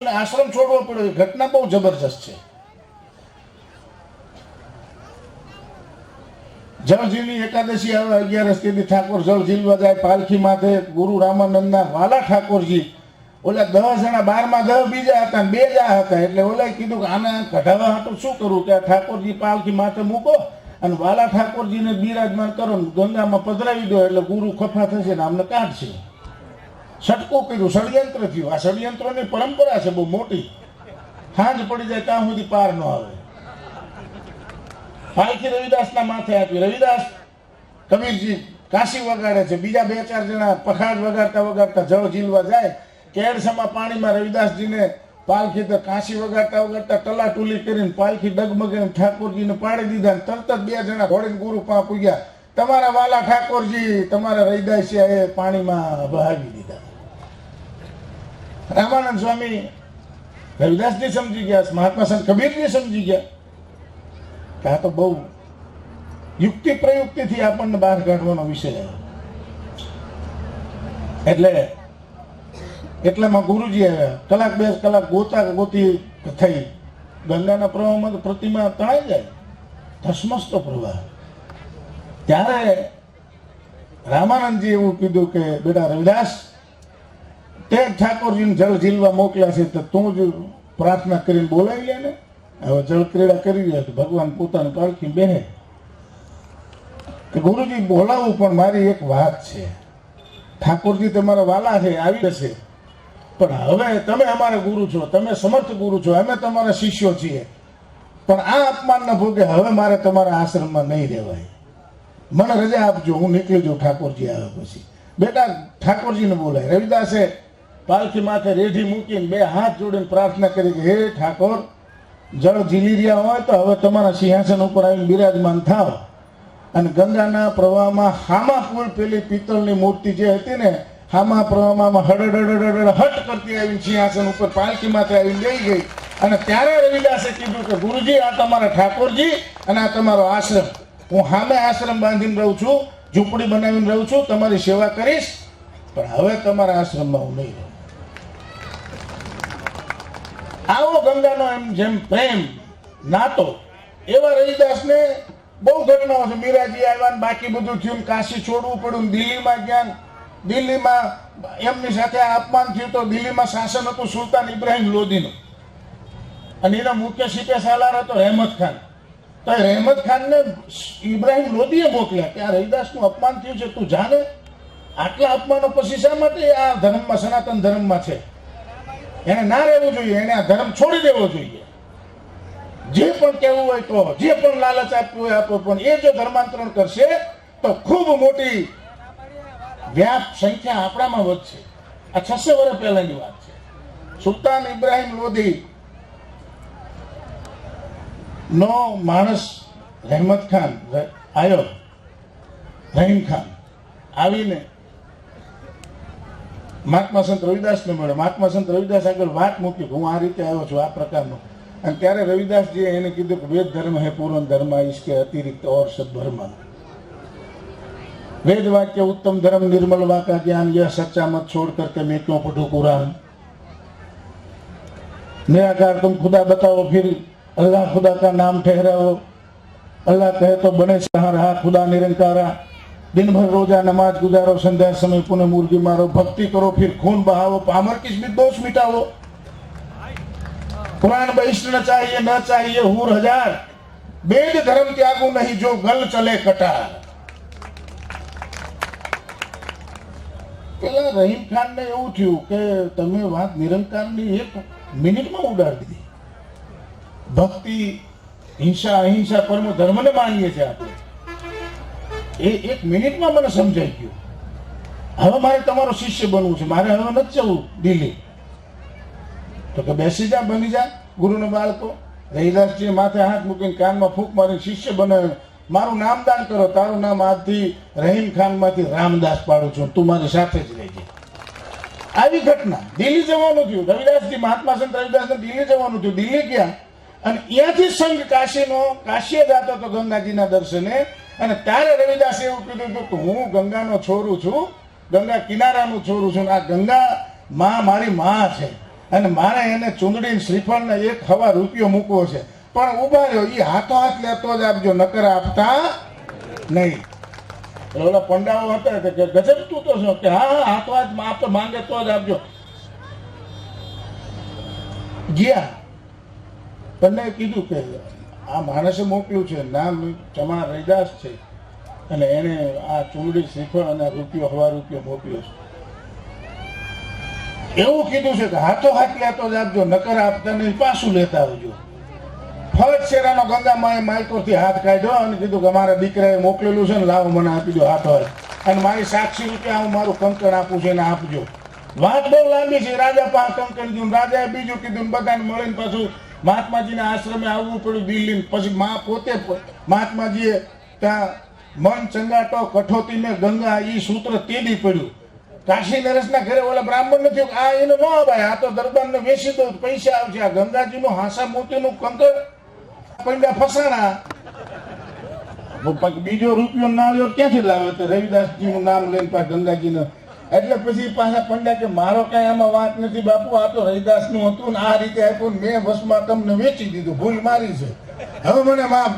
આશ્રમ છોડવો પડ્યો. ઘટના બહુ જબરજસ્ત છે. જળઝીલની એકાદશી આવે 11 તેથી ઠાકોર જળ ઝીલવા જાય પાલખી માથે. ગુરુ રામાનંદના વાલા ઠાકોરજી ઓલા 10 જણા 12માં 10 બીજા હતા, 2 જા હતા. એટલે ઓલાએ કીધું કે આને કઢાવવા હાટું શું કરવું, કે ઠાકોરજી પાલખી માથે મૂકો અને વાલા ઠાકોરજીને બિરાજમાન કરો, ગંગામાં પધરાવી દો એટલે ગુરુ ખફા થશે ને અમને કાઢશે. સટકું કર્યું, ષડયંત્ર થયું. આ ષડયંત્રોની પરંપરા છે બહુ મોટી. સાંજ પડી જાય ત્યાં સુધી પાર ન આવે. પાલખી રવિદાસના માથે આપી. રવિદાસ કબીરજી કાશી વગાડે છે, બીજા 2-4 જણા પખાડ વગાડતા વગાડતા જળ ઝીલવા જાય. કેળસમાં પાણીમાં રવિદાસજીને પાલખી તો કાશી વગાડતા વગાડતા ટલાટુલી કરીને પાલખી ડગમગે ઠાકોરજીને પાડી દીધા. તરત જ 2 જણા ઘોડીને ગુરુ પાસે પૂગ્યા. તમારા વાલા ઠાકોરજી તમારા રવિદાસિયાએ પાણીમાં બહાવી દીધા. રામાનંદ સ્વામી રવિદાસજી સમજી ગયા, મહાત્મા સંત કબીરજી સમજી ગયા કે આ તો બહુ યુક્તિ પ્રયુક્તિથી આપણને બહાર કાઢવાનો વિષય. એટલામાં ગુરુજી આવ્યા. કલાક 2 કલાક ગોતા ગોતી થઈ. ગંગાના પ્રવાહમાં તો પ્રતિમા તણાઈ જાય, ધસમસતો પ્રવાહ. ત્યારે રામાનંદજી એવું કીધું કે બેટા રવિદાસ, તે ઠાકોરજીને જળ ઝીલવા મોકલ્યા છે તો તું જ પ્રાર્થના કરીને બોલાવી લે ને. હવે જળ ક્રીડા કરી રહ્યા તો ભગવાન પોતાની પાલખી બેહે. ગુરુજી બોલાવું, પણ મારી એક વાત છે. ઠાકોરજી તમારા વાલા છે, આવી જશે, પણ હવે તમે અમારા ગુરુ છો, તમે સમર્થ ગુરુ છો, અમે તમારા શિષ્યો છીએ, પણ આ અપમાનના ભોગે હવે મારે તમારા આશ્રમમાં નહીં રહેવાય. મને રજા આપજો, હું નીકળી જાઉં ઠાકોરજી આવે પછી. બેટા ઠાકોરજીને બોલાય. રવિદાસે પાલખી માથે રેઢી મૂકીને 2 હાથ જોડીને પ્રાર્થના કરી કે હે ઠાકોર, જળ ઝીલી રહ્યા હોય તો હવે તમારા સિંહાસન ઉપર આવીને બિરાજમાન થાવ. અને ગંગાના પ્રવાહમાં હામા પુલ પેલી પિત્તળની મૂર્તિ જે હતી ને, હામા પ્રવાહમાં હડ હટ કરતી આવીને સિંહાસન ઉપર પાલખી માથે આવીને લઈ ગઈ. અને ત્યારે રવિદાસે કીધું કે ગુરુજી, આ તમારા ઠાકોરજી અને આ તમારો આશ્રમ. હું સામે આશ્રમ બાંધીને રહું છું, ઝૂંપડી બનાવીને રહું છું, તમારી સેવા કરીશ, પણ હવે તમારા આશ્રમમાં હું નહીં રહું. આવો ગંગાનો એમ જેમ પ્રેમ નાતો, એવા રવિદાસને બહુ ઘટનાઓ છે. મીરાજી આવ્યા, બાકી બધું થયું, કાશી છોડવું પડ્યું, દિલ્હીમાં ગયા. દિલ્હીમાં એમની સાથે અપમાન થયું તો દિલ્હીમાં શાસન હતું સુલતાન ઇબ્રાહિમ લોધીનું, અને એના મુખ્ય સિપે સાલાર હતો રહેમત ખાન. તો રહેમત ખાનને ઇબ્રાહિમ લોધીએ મોકલ્યા કે આ રવિદાસનું અપમાન થયું છે, તું જાણે. આટલા અપમાનો પછી શા માટે આ ધર્મમાં, સનાતન ધર્મમાં છે, એને ના રહેવું જોઈએ, એને આ ધર્મ છોડી દેવો જોઈએ. જે પણ કહેવું હોય તો, જે પણ લાલચ આપવું હોય આપો, પણ એ જો ધર્માંતરણ કરશે તો ખૂબ મોટી વ્યાપ સંખ્યા આપણામાં વધશે. આ 600 વર્ષ પહેલાની વાત છે. સુલતાન ઇબ્રાહિમ લોધી નો માણસ રહેમત ખાન આવ્યો. રહીમ ખાન આવીને મહાત્મા સંત રવિદાસને મળ્યો. મહાત્મા સંત રવિદાસ આગળ વાત મૂકી, હું આ રીતે આવ્યો છું, આ પ્રકારનો. અને ત્યારે રવિદાસજીએ એને કીધું કે વેદ ધર્મ હે પૂર્ણ ધર્મ, इसके अतिरिक्त और सब धर्म. वेद वाक्य उत्तम धर्म, निर्मल वाका ज्ञान, यह सच्चा मत छोड़ करके मैं क्यों पढ़ूं कुरान. निराकार तुम खुदा बताओ, फिर अल्लाह खुदा का नाम ठहराओ. अल्लाह कहे तो बने कहाँ रहा खुदा निरंकारा. दिन भर रोजा नमाज गुजारो, संध्या समय पुनः मुर्गी मारो. भक्ति करो फिर खून बहाओ, पामर किस भी दोष मिटाओ. कुरान बहिष्ठ न चाहिए न चाहिए हूर हजार, वेद धर्म त्यागो नहीं जो गल चले कटार. પેલા રહીમ ખાનને એવું થયું કે તમે વાત નિરંકારની 1 મિનિટમાં ઉડાડી દીધી. ભક્તિ, હિંસા, અહિંસા પરમો ધર્મને માનીએ છીએ આપણે, એ 1 મિનિટમાં મને સમજાઈ ગયું. હવે મારે તમારો શિષ્ય બનવું છે, મારે હવે નથી જવું દિલ્હી. તો કે બેસી જા, બની જા ગુરુનો બાળકો. રવિદાસજી માથે હાથ મૂકીને કાનમાં ફૂંક મારીને શિષ્ય બનાવ્યો. મારું નામદાન કરો, તારું નામ આજથી રહીમ ખાનમાંથી રામદાસ પાડું છું, તું મારી સાથે જ રહેજે. આવી ઘટના. દિલ્હી જવાનું થયું રવિદાસજી, મહાત્મા સંત રવિદાસને દિલ્હી જવાનું થયું. દિલ્હી ગયા અને ત્યાંથી સંઘ કાશીએ જતો હતો ગંગાજીના દર્શને. અને ત્યારે રવિદાસે એવું કીધું હતું કે હું ગંગાનો છોરું છું, ગંગા કિનારાનું છોરું છું. આ ગંગા માં મારી માં છે, અને મારે એને ચૂંદડીને શ્રીફળને એક હવા રૂપિયો મૂકવો છે, પણ ઉભા રહ્યો એ હાથો હાથ લેતો જ આપજો, નકર આપતા નહીં. એટલે ઓલા પંડાઓ હતા કે ગજબ તું તો છો કે હા હા હાથો હાથ આપણે માંગે તો જ આપજો. ગયા તમને કીધું કે આ માણસે મોકલ્યું છે, નામ ચમા રૈદાસ છે, અને એને આ ચૂંદડી શ્રીફળ અને રૂપિયો હવા રૂપિયો મોકલ્યો છે. એવું કીધું છે કે હાથો હાથ લેતો જ આપજો, નકર આપતા નહીં પાછું લેતા આવજો. ફરજ શેરાનો ગંગામાએ માઇકોથી હાથ કાઢ્યો અને કીધું કે અમારા દીકરાએ મોકલેલું છે ને, લાવો મને આપી દો હાથો હાથ, અને મારી સાક્ષી રૂપિયા હું મારું કંકણ આપું છું એને આપજો. વાત બહુ લાંબી છે. રાજા પાસે કંકણ દીધું, રાજાએ બીજું કીધું, બધાને મળીને પાછું મહાત્માજીના આશ્રમે આવવું પડ્યું દિલ્હી. પછી મા પોતે મહાત્માજીએ ત્યાં મન ચંગાટો કઠોતી મેં ગંગા ઈ સૂત્ર તેડી પડ્યું. કાશી નરેશના ઘરે ઓલા બ્રાહ્મણ નથી, આ એનો ન ભાઈ, આ તો દરબારને વેચી દો પૈસા આવશે. આ ગંગાજીનું હાંસા મોતીનું કંકર પંડા ફસાણા. બીજો રૂપિયો ના લ્યો ક્યાંથી લાવ્યો? તો રવિદાસજીનું નામ લઈને પાછા ગંગાજીને. એટલે પછી પાછા પંડ્યા કે મારો કઈ આમાં વાત નથી બાપુ, આ તો રવિદાસનું હતું ને આ રીતે આપ્યું, મેં વસમાં તમને વેચી દીધું, ભૂલ મારી છે, હવે મને માફ